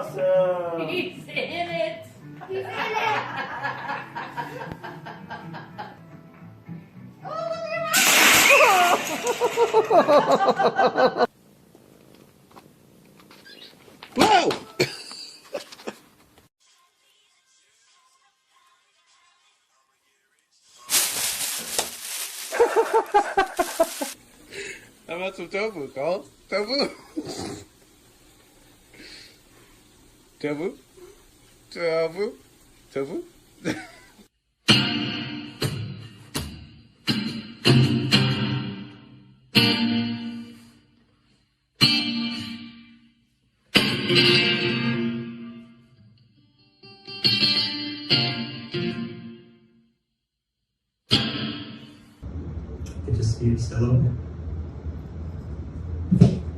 awesome. He's in it. He's in it. No! How about some tofu, Cole? Tofu? Tofu? Tofu? Tofu? Good to see you, Stella.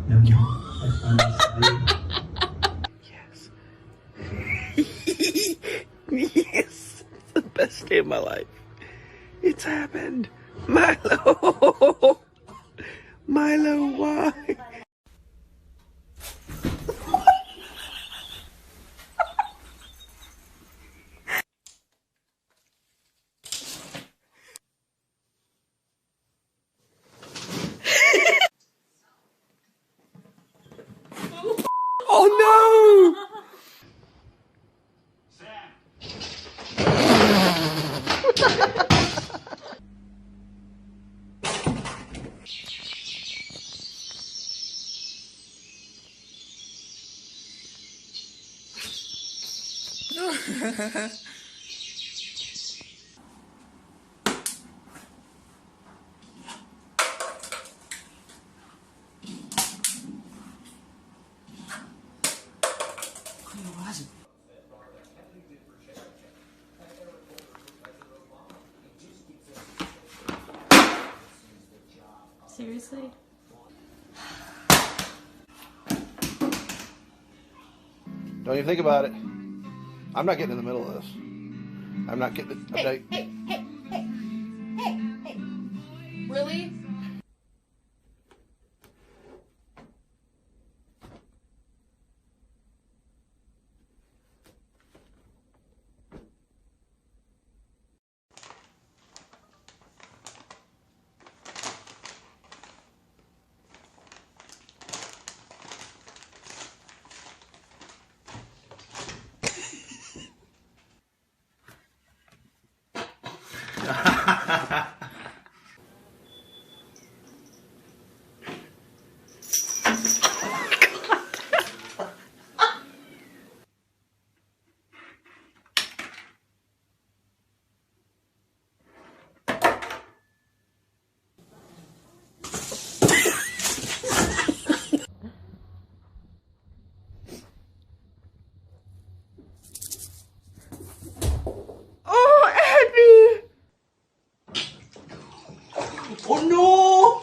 No, I finally Yes. Yes. It's the best day of my life. It's happened. Milo. Milo, why? Oh no! Seriously? Don't even think about it. I'm not getting in the middle of this. I'm not getting it. Hey. Really? Oh, Abby! Oh no!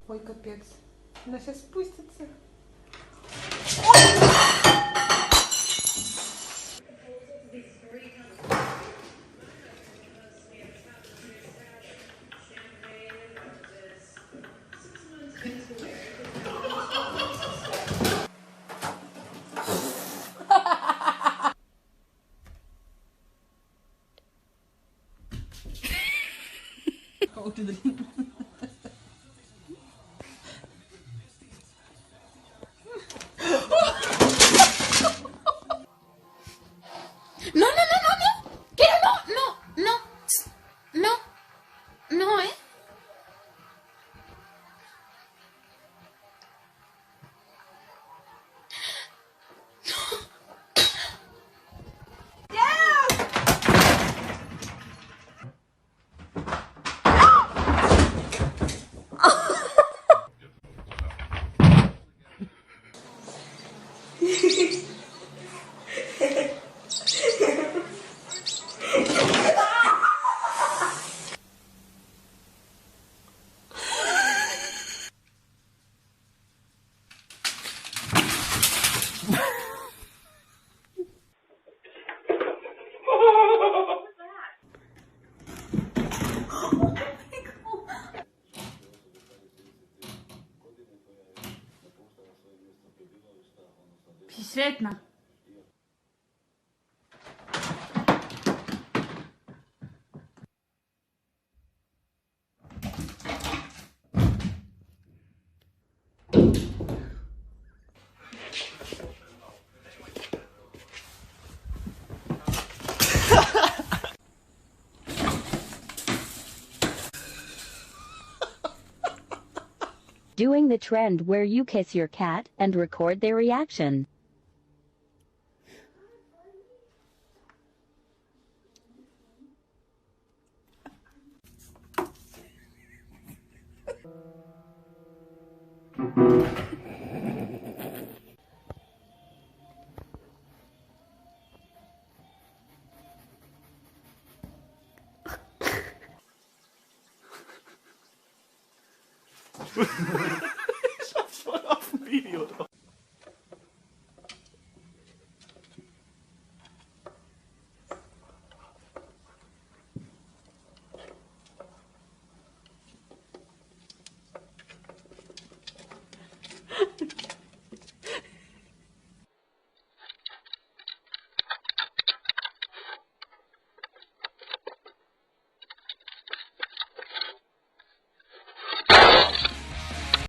Ой, капец. Она сейчас спустится. No, no, no, no, no. Quiero, no, no, no, no, no, Si sretna. Doing the trend where you kiss your cat and record their reaction. Ich hab's voll auf dem Video drauf.